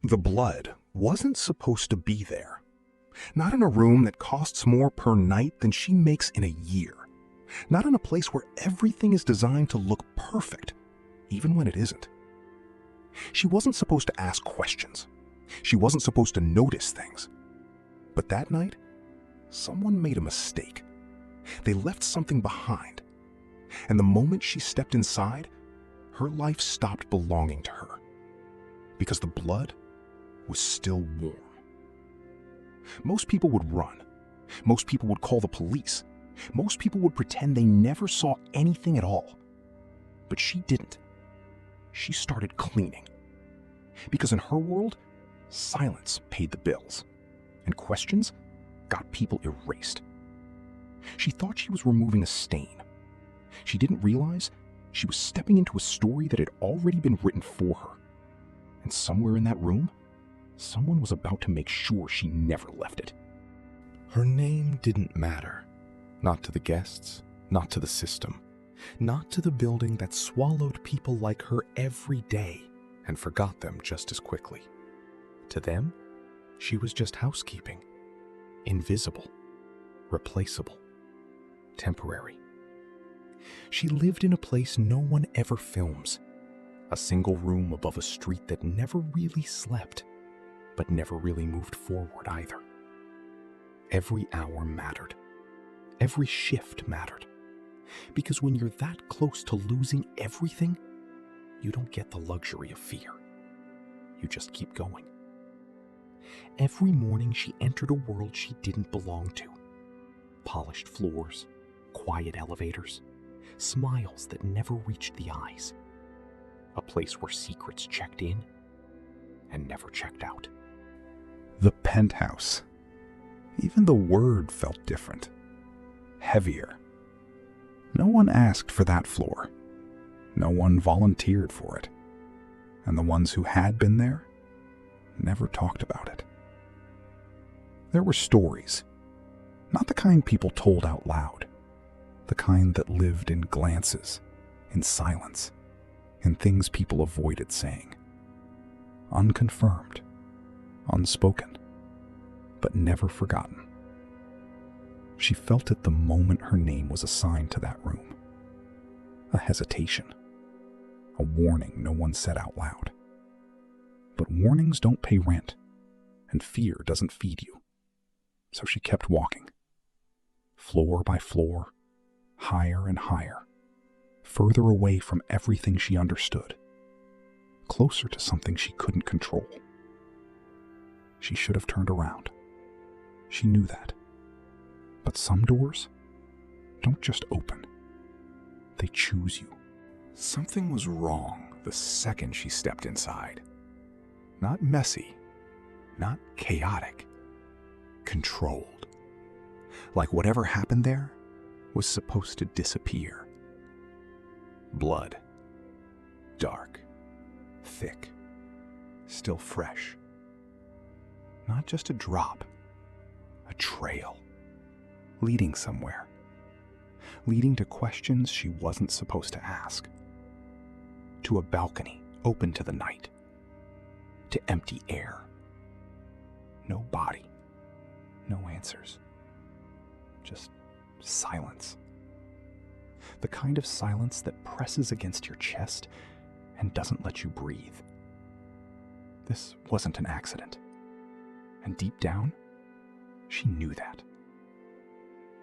The blood wasn't supposed to be there. Not in a room that costs more per night than she makes in a year. Not in a place where everything is designed to look perfect, even when it isn't. She wasn't supposed to ask questions. She wasn't supposed to notice things. But that night, someone made a mistake. They left something behind. And the moment she stepped inside, her life stopped belonging to her. Because the blood was still warm. Most people would run. Most people would call the police. Most people would pretend they never saw anything at all. But she didn't. She started cleaning. Because in her world, silence paid the bills, and questions got people erased. She thought she was removing a stain. She didn't realize she was stepping into a story that had already been written for her. And somewhere in that room, someone was about to make sure she never left it. Her name didn't matter. Not to the guests, not to the system, not to the building that swallowed people like her every day and forgot them just as quickly. To them, she was just housekeeping. Invisible, replaceable, temporary. She lived in a place no one ever films. A single room above a street that never really slept, but never really moved forward either. Every hour mattered. Every shift mattered. Because when you're that close to losing everything, you don't get the luxury of fear. You just keep going. Every morning she entered a world she didn't belong to. Polished floors, quiet elevators, smiles that never reached the eyes. A place where secrets checked in and never checked out. The penthouse. Even the word felt different. Heavier. No one asked for that floor. No one volunteered for it. And the ones who had been there never talked about it. There were stories. Not the kind people told out loud. The kind that lived in glances, in silence, in things people avoided saying. Unconfirmed, unspoken, but never forgotten. She felt it the moment her name was assigned to that room. A hesitation. A warning no one said out loud. But warnings don't pay rent, and fear doesn't feed you. So she kept walking. Floor by floor, higher and higher, further away from everything she understood, closer to something she couldn't control. She should have turned around. She knew that. But some doors don't just open. They choose you. Something was wrong the second she stepped inside. Not messy, not chaotic, controlled. Like whatever happened there was supposed to disappear. Blood. Dark. Thick. Still fresh. Not just a drop. A trail. Leading somewhere. Leading to questions she wasn't supposed to ask. To a balcony open to the night. To empty air. No body. No answers. Just silence. The kind of silence that presses against your chest and doesn't let you breathe. This wasn't an accident. And deep down, she knew that.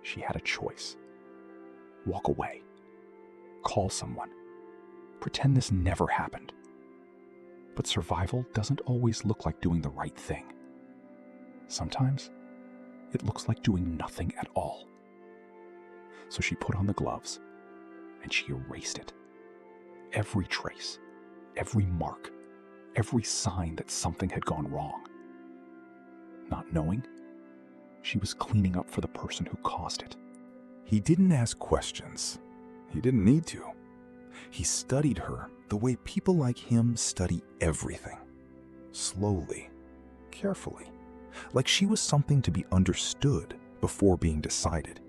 She had a choice. Walk away. Call someone. Pretend this never happened. But survival doesn't always look like doing the right thing. Sometimes, it looks like doing nothing at all. So she put on the gloves, and she erased it. Every trace, every mark, every sign that something had gone wrong. Not knowing, she was cleaning up for the person who caused it. He didn't ask questions. He didn't need to. He studied her the way people like him study everything. Slowly, carefully, like she was something to be understood before being decided.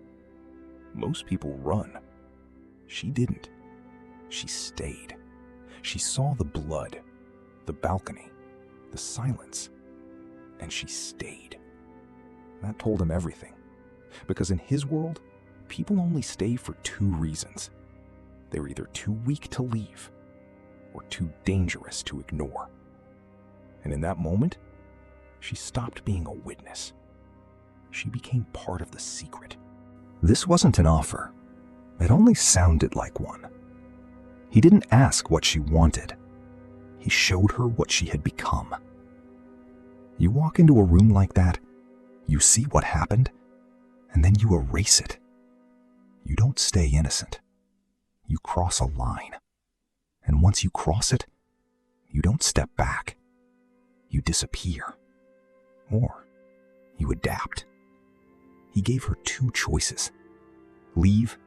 Most people run. She didn't. She stayed. She saw the blood, the balcony, the silence, and she stayed. That told him everything, because in his world, people only stay for two reasons. They're either too weak to leave or too dangerous to ignore. And in that moment, she stopped being a witness. She became part of the secret. This wasn't an offer. It only sounded like one. He didn't ask what she wanted. He showed her what she had become. You walk into a room like that, you see what happened, and then you erase it. You don't stay innocent. You cross a line. And once you cross it, you don't step back. You disappear. Or you adapt. He gave her two choices: leave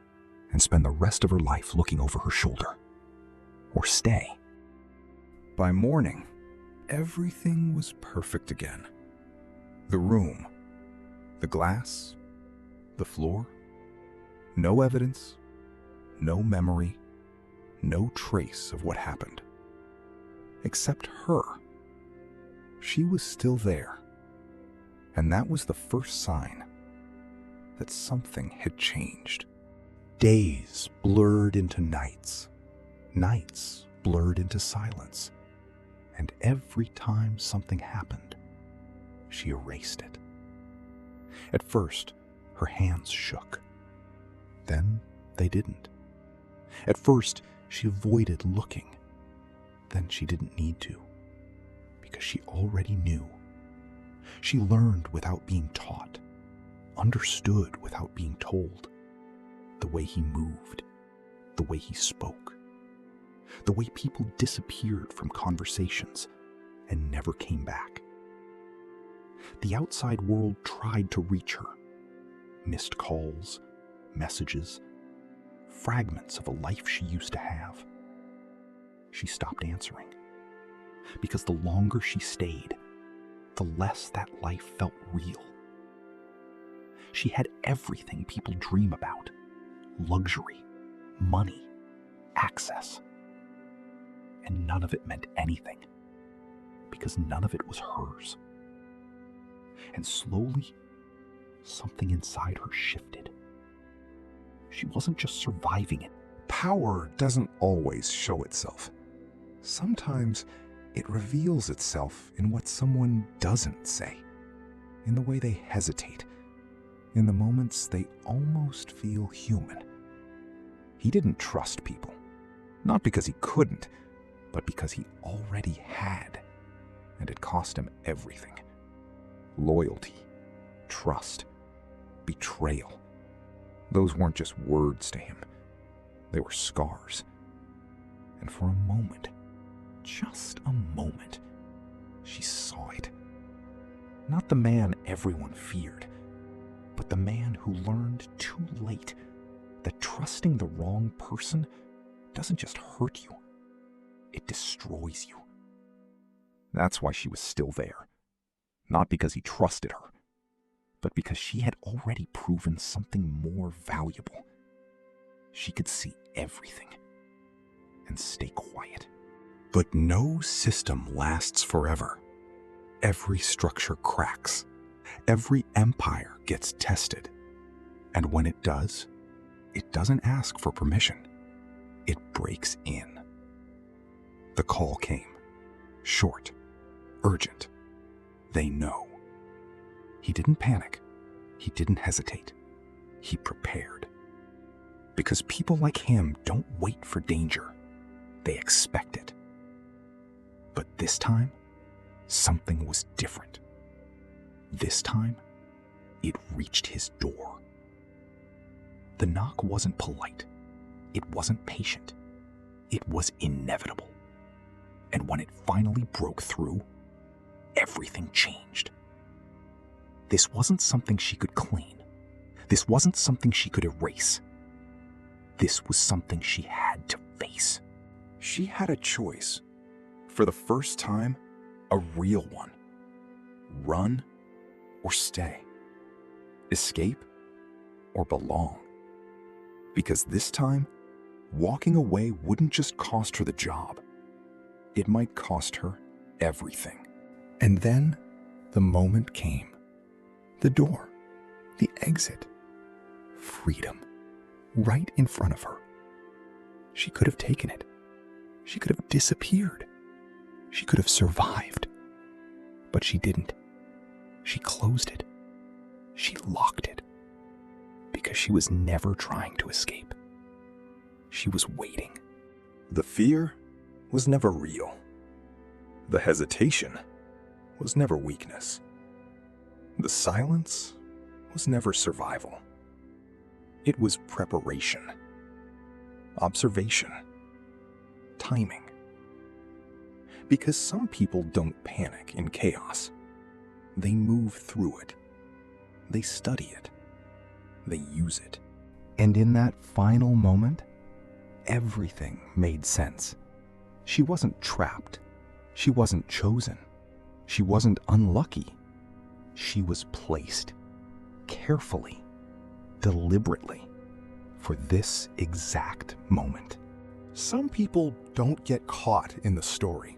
and spend the rest of her life looking over her shoulder, or stay. By morning, everything was perfect again. The room, the glass, the floor. No evidence, no memory, no trace of what happened. Except her. She was still there. And that was the first sign that something had changed. Days blurred into nights. Nights blurred into silence. And every time something happened, she erased it. At first, her hands shook. Then they didn't. At first, she avoided looking. Then she didn't need to, because she already knew. She learned without being taught, understood without being told. The way he moved, the way he spoke, the way people disappeared from conversations and never came back. The outside world tried to reach her. Missed calls, messages, fragments of a life she used to have. She stopped answering, because the longer she stayed, the less that life felt real. She had everything people dream about: luxury, money, access. And none of it meant anything, because none of it was hers. And slowly, something inside her shifted. She wasn't just surviving it. Power doesn't always show itself. Sometimes it reveals itself in what someone doesn't say, in the way they hesitate, in the moments they almost feel human. He didn't trust people, not because he couldn't, but because he already had, and it cost him everything. Loyalty, trust, betrayal. Those weren't just words to him. They were scars. And for a moment, just a moment, she saw it. Not the man everyone feared, but the man who learned too late that trusting the wrong person doesn't just hurt you, it destroys you. That's why she was still there. Not because he trusted her, but because she had already proven something more valuable. She could see everything and stay quiet. But no system lasts forever. Every structure cracks. Every empire gets tested. And when it does, it doesn't ask for permission. It breaks in. The call came. Short. Urgent. They know. He didn't panic. He didn't hesitate. He prepared. Because people like him don't wait for danger. They expect it. But this time, something was different. This time, it reached his door. The knock wasn't polite. It wasn't patient. It was inevitable. And when it finally broke through, everything changed. This wasn't something she could clean. This wasn't something she could erase. This was something she had to face. She had a choice. For the first time, a real one. Run or stay. Escape or belong. Because this time, walking away wouldn't just cost her the job. It might cost her everything. And then the moment came. The door, the exit, freedom, right in front of her. She could have taken it. She could have disappeared. She could have survived. But she didn't. She closed it. She locked it. Because she was never trying to escape. She was waiting. The fear was never real. The hesitation was never weakness. The silence was never survival. It was preparation, observation, timing. Because some people don't panic in chaos. They move through it. They study it. They use it. And in that final moment, everything made sense. She wasn't trapped. She wasn't chosen. She wasn't unlucky. She was placed, carefully, deliberately, for this exact moment. Some people don't get caught in the story.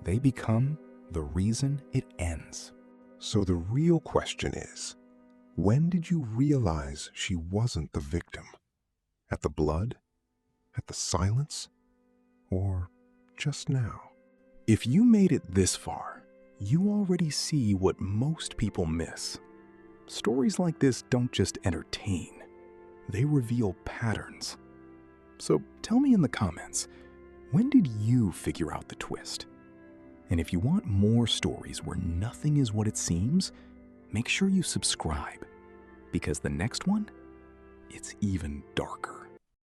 They become the reason it ends. So the real question is, when did you realize she wasn't the victim? At the blood? At the silence? Or just now? If you made it this far, you already see what most people miss. Stories like this don't just entertain, they reveal patterns. So tell me in the comments, when did you figure out the twist? And if you want more stories where nothing is what it seems, make sure you subscribe, because the next one, it's even darker.